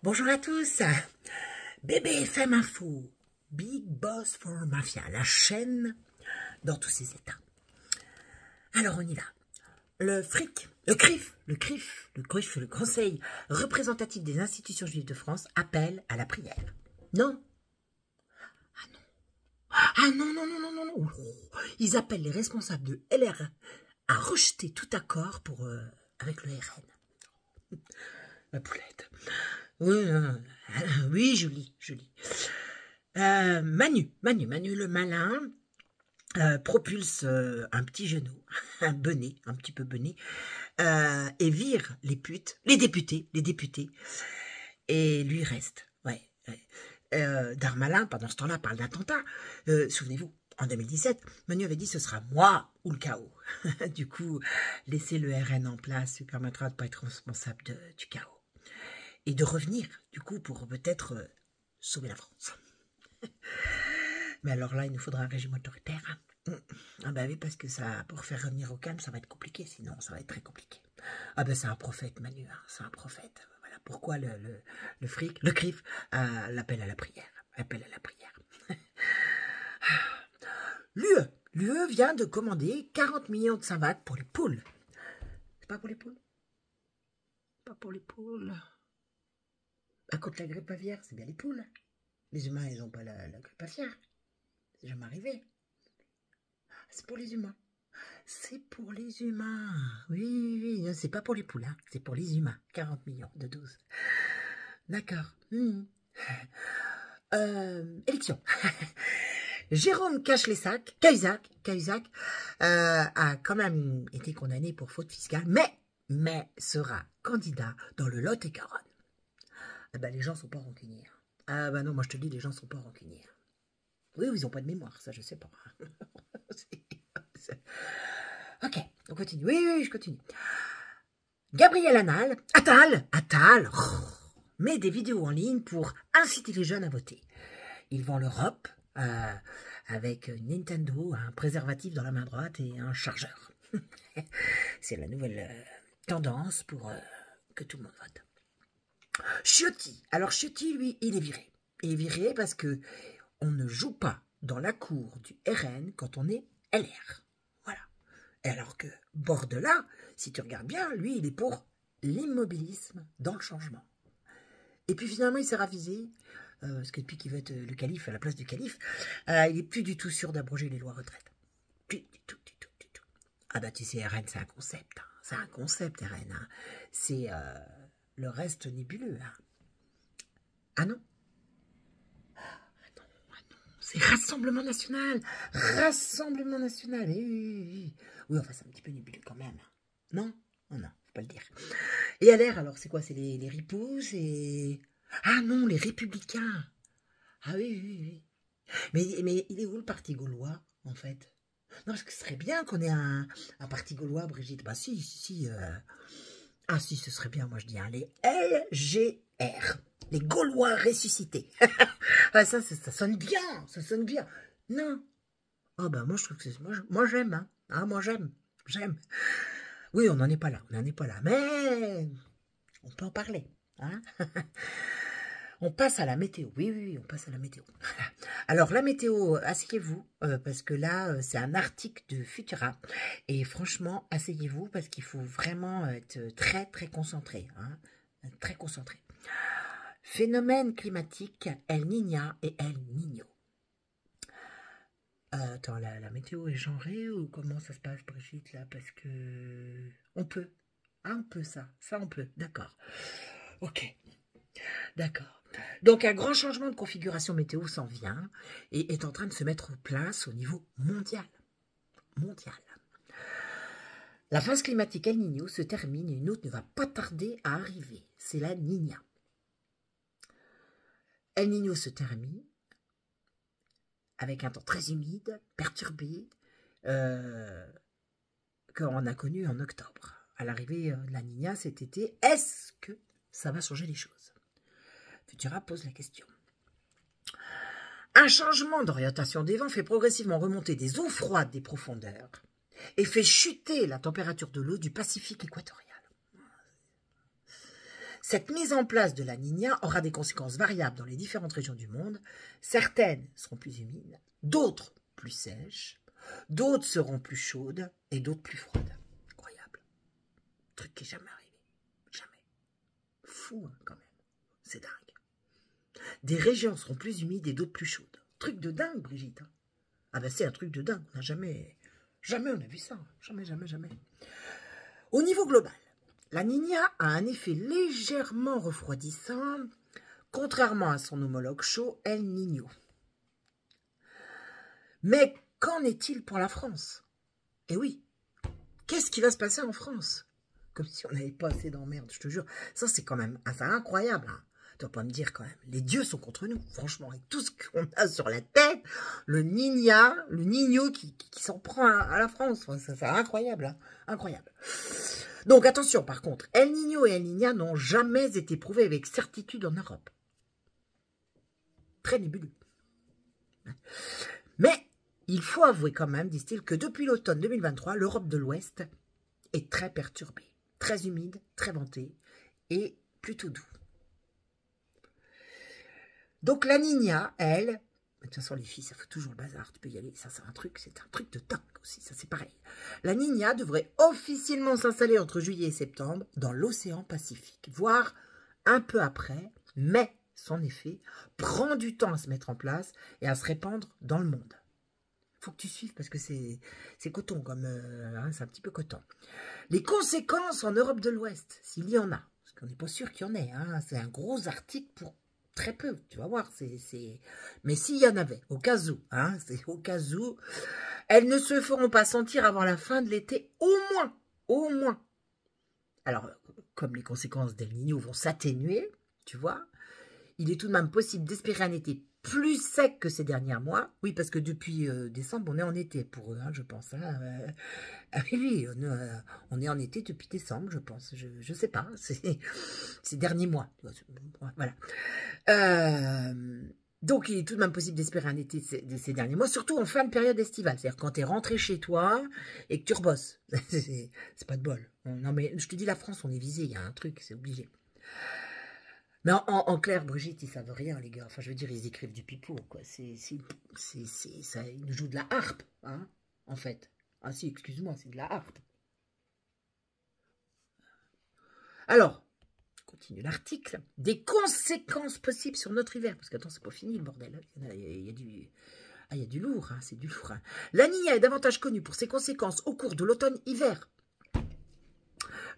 Bonjour à tous, BBFM Info, Big Boss for Mafia, la chaîne dans tous ses états. Alors on y va. Le FRIC, le Conseil représentatif des institutions juives de France, appelle à la prière. Non. Ah non. Ils appellent les responsables de LR à rejeter tout accord avec le RN. Ma poulette. Oui, Julie. Manu le malin propulse un petit genou, un petit peu bené, et vire les députés, et lui reste. Ouais. Darmanin, pendant ce temps-là, parle d'attentat. Souvenez-vous, en 2017, Manu avait dit ce sera moi ou le chaos. Du coup, laisser le RN en place lui permettra de ne pas être responsable du chaos. Et de revenir, du coup, pour peut-être sauver la France. Mais alors là, il nous faudra un régime autoritaire. Ah bah oui, parce que ça, pour faire revenir au calme, ça va être compliqué, sinon ça va être très compliqué. Ah ben c'est un prophète, Manu, hein, c'est un prophète. Voilà pourquoi le fric, le CRIF, l'appel à la prière. L'UE vient de commander 40 millions de savates pour les poules. C'est pas pour les poules? Pas pour les poules. À contre la grippe aviaire, c'est bien les poules. Les humains, ils n'ont pas la grippe aviaire. C'est jamais arrivé. C'est pour les humains. C'est pour les humains. Oui. C'est pas pour les poules, hein. C'est pour les humains. 40 millions de doses. D'accord. Élection. Jérôme Cahuzac a quand même été condamné pour faute fiscale, mais sera candidat dans le Lot-et-Garonne. Ah ben, les gens sont pas rancuniers. Ah ben non, moi je te dis, les gens sont pas rancuniers. Oui, ils ont pas de mémoire, ça je sais pas. Ok, on continue. Oui, je continue. Gabriel Attal, met des vidéos en ligne pour inciter les jeunes à voter. Il vend l'Europe avec Nintendo, un préservatif dans la main droite et un chargeur. C'est la nouvelle tendance pour que tout le monde vote. Ciotti. Alors Ciotti, lui, il est viré. Il est viré parce que on ne joue pas dans la cour du RN quand on est LR. Voilà. Et alors que Bordelin, si tu regardes bien, lui, il est pour l'immobilisme dans le changement. Et puis finalement, il s'est ravisé, parce que depuis qu'il veut être le calife, à la place du calife, il n'est plus du tout sûr d'abroger les lois retraite. Plus du tout. Ah bah tu sais, RN, c'est un concept. Hein. C'est un concept, RN. Hein. C'est le reste nébuleux. Hein. Ah non. C'est Rassemblement National. Oui, enfin, c'est un petit peu nébuleux quand même. Non, faut pas le dire. Et LR, alors, c'est quoi? C'est les ripoux, c'est... Ah non, les Républicains. Ah oui. Mais il est où le Parti gaulois, en fait? Non, parce que ce serait bien qu'on ait un Parti gaulois, Brigitte. Bah si. Ah si, ce serait bien, moi je dis, hein, les LGR. Les Gaulois ressuscités. Ah, ça sonne bien. Non. Oh ben moi je trouve que c'est... Moi j'aime. Hein. Ah moi j'aime. Oui, on n'en est pas là. Mais on peut en parler. Hein. On passe à la météo. Oui, on passe à la météo. Alors la météo, asseyez-vous, parce que là, c'est un article de Futura. Et franchement, asseyez-vous, parce qu'il faut vraiment être très, très concentré. Hein. Très concentré. Phénomène climatique, El Niña et El Niño. Attends, la météo est genrée ou comment ça se passe, Brigitte, là? Parce que... On peut. Ah, on peut ça. Ça, on peut. D'accord. Ok. D'accord. Donc, un grand changement de configuration météo s'en vient et est en train de se mettre en place au niveau mondial. La phase climatique El Niño se termine et une autre ne va pas tarder à arriver. C'est la Niña. El Niño se termine avec un temps très humide, perturbé, qu'on a connu en octobre. À l'arrivée de la Niña cet été, est-ce que ça va changer les choses? Futura pose la question. Un changement d'orientation des vents fait progressivement remonter des eaux froides des profondeurs et fait chuter la température de l'eau du Pacifique équatorial. Cette mise en place de la Niña aura des conséquences variables dans les différentes régions du monde. Certaines seront plus humides, d'autres plus sèches, d'autres seront plus chaudes et d'autres plus froides. Incroyable. Truc qui n'est jamais arrivé. Jamais. Fou, hein, quand même. C'est dingue. Des régions seront plus humides et d'autres plus chaudes. Truc de dingue, Brigitte. Ah ben c'est un truc de dingue. On n'a jamais on a vu ça. Jamais. Au niveau global, la Niña a un effet légèrement refroidissant, contrairement à son homologue chaud, El Niño. Mais qu'en est-il pour la France? Eh oui, qu'est-ce qui va se passer en France? Comme si on n'avait pas assez d'emmerde, je te jure. Ça, c'est quand même incroyable. Hein. Tu dois pas me dire quand même. Les dieux sont contre nous. Franchement, avec tout ce qu'on a sur la tête, le Niño qui s'en prend à la France. C'est incroyable. Hein. Incroyable. Donc attention, par contre, El Niño et El Niña n'ont jamais été prouvés avec certitude en Europe. Très nébuleux. Mais il faut avouer quand même, disent-ils, que depuis l'automne 2023, l'Europe de l'Ouest est très perturbée, très humide, très ventée et plutôt doux. Donc la Niña, elle, de toute façon les filles, ça fait toujours le bazar, tu peux y aller, ça c'est un truc de dingue aussi, ça c'est pareil. La Niña devrait officiellement s'installer entre juillet et septembre dans l'océan Pacifique, voire un peu après, mais son effet prend du temps à se mettre en place et à se répandre dans le monde. Faut que tu suives parce que c'est coton, comme hein, c'est un petit peu coton. Les conséquences en Europe de l'Ouest, s'il y en a, parce qu'on n'est pas sûr qu'il y en ait, hein, c'est un gros article pour très peu, tu vas voir. Mais s'il y en avait, au cas où, hein, c'est au cas où, elles ne se feront pas sentir avant la fin de l'été, au moins. Alors, comme les conséquences d'El Niño vont s'atténuer, tu vois, il est tout de même possible d'espérer un été plus sec que ces derniers mois. Oui, parce que depuis décembre, on est en été pour eux, hein, je pense. Hein. Oui, on est en été depuis décembre, je pense. Je sais pas, ces derniers mois. Voilà. Donc, il est tout de même possible d'espérer un été de ces derniers mois, surtout en fin de période estivale. C'est-à-dire quand tu es rentré chez toi et que tu rebosses. C'est pas de bol. Non, mais je te dis, la France, on est visé, il y a un truc, c'est obligé. Mais en clair, Brigitte, ils savent rien, les gars. Enfin, je veux dire, ils écrivent du pipeau, quoi. Ça, ils nous jouent de la harpe, hein, en fait. Ah si, excuse-moi, c'est de la harpe. Alors, continue l'article. Des conséquences possibles sur notre hiver. Parce que, attends, c'est pas fini, le bordel. Il y a du lourd, hein, c'est du lourd. Hein. La Niña est davantage connue pour ses conséquences au cours de l'automne-hiver.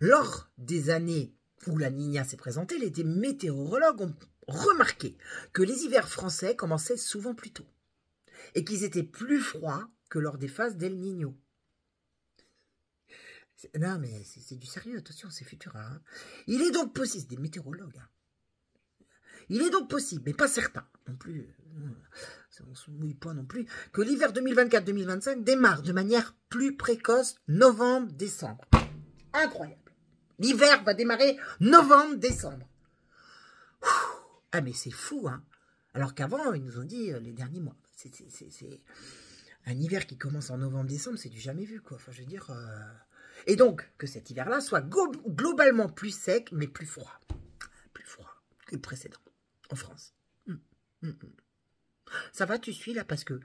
Lors des années où la Niña s'est présentée, les météorologues ont remarqué que les hivers français commençaient souvent plus tôt et qu'ils étaient plus froids que lors des phases d'El Niño. Non, mais c'est du sérieux, attention, c'est Futura. Hein. Il est donc possible, des météorologues, hein. Il est donc possible, mais pas certain non plus, on ne se mouille pas non plus, que l'hiver 2024-2025 démarre de manière plus précoce, novembre-décembre. Incroyable. L'hiver va démarrer novembre-décembre. Ah, mais c'est fou, hein. Alors qu'avant, ils nous ont dit les derniers mois. C'est un hiver qui commence en novembre-décembre, c'est du jamais vu, quoi. Enfin, je veux dire... Et donc, que cet hiver-là soit globalement plus sec, mais plus froid. Plus froid que le précédent, en France. Ça va, tu suis, là, parce que...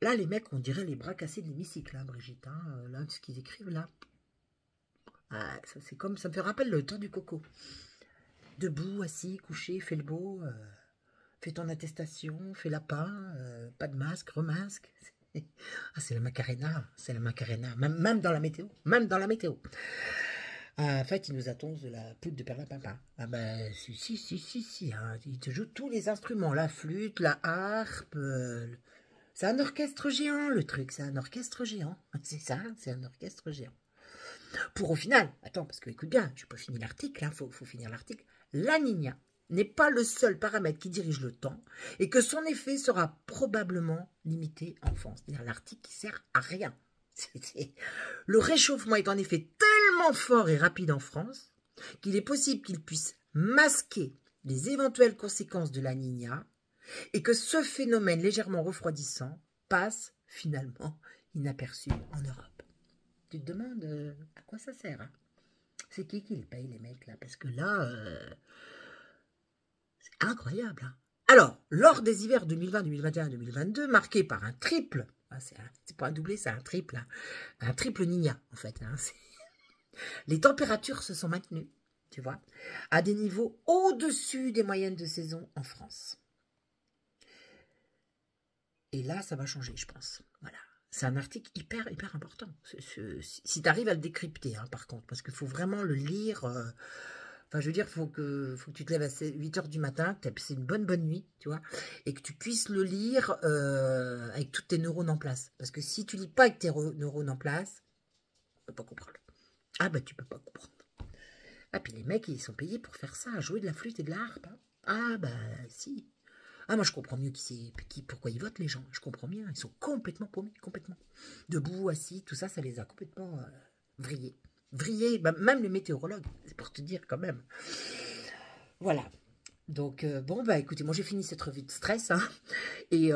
Là, les mecs, on dirait les bras cassés de l'hémicycle, hein, Brigitte. Hein, là, ce qu'ils écrivent, là... Ah, c'est comme, ça me fait rappeler le temps du coco. Debout, assis, couché, fais le beau, fais ton attestation, fais lapin, pas de masque, remasque. Ah, c'est la Macarena, même dans la météo, En fait, ils nous annoncent de la poudre de perlimpinpin. Ah ben, si, hein, ils te jouent tous les instruments, la flûte, la harpe, c'est un orchestre géant, le truc, c'est un orchestre géant. C'est ça, c'est un orchestre géant. Pour au final, attends, parce que écoute bien, je n'ai pas fini l'article, hein, faut finir l'article. La Niña n'est pas le seul paramètre qui dirige le temps et que son effet sera probablement limité en France. C'est-à-dire l'article qui sert à rien. Le réchauffement est en effet tellement fort et rapide en France qu'il est possible qu'il puisse masquer les éventuelles conséquences de la Niña et que ce phénomène légèrement refroidissant passe finalement inaperçu en Europe. Tu te demandes à quoi ça sert, hein? C'est qui les paye, les mecs, là? Parce que là, c'est incroyable. Hein. Alors, lors des hivers 2020, 2021, 2022, marqués par un triple, ah, c'est pas un doublé, c'est un triple, hein, un triple Niña, en fait. Hein, les températures se sont maintenues, tu vois, à des niveaux au-dessus des moyennes de saison en France. Et là, ça va changer, je pense. Voilà. C'est un article hyper important. Si tu arrives à le décrypter, hein, par contre, parce qu'il faut vraiment le lire. Enfin, je veux dire, il faut que tu te lèves à 8 h du matin, que tu aies passé une bonne nuit, tu vois, et que tu puisses le lire avec toutes tes neurones en place. Parce que si tu lis pas avec tes neurones en place, tu peux pas comprendre. Ah bah, tu peux pas comprendre. Ah, puis les mecs, ils sont payés pour faire ça, jouer de la flûte et de la harpe. Hein. Ah bah, si. Ah, moi, je comprends mieux pourquoi ils votent, les gens. Je comprends bien. Ils sont complètement paumés, complètement. Debout, assis, tout ça, ça les a complètement vrillés. Vrillés, bah, même les météorologues, c'est pour te dire quand même. Voilà. Donc, bon, bah écoutez, moi j'ai fini cette revue de stress. Hein, et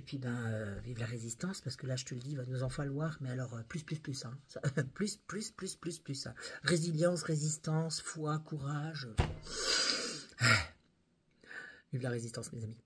puis, ben, vive la résistance, parce que là, je te le dis, il va nous en falloir, mais alors, plus. Hein, ça, plus. Hein. Résilience, résistance, foi, courage. Vive la résistance, mes amis.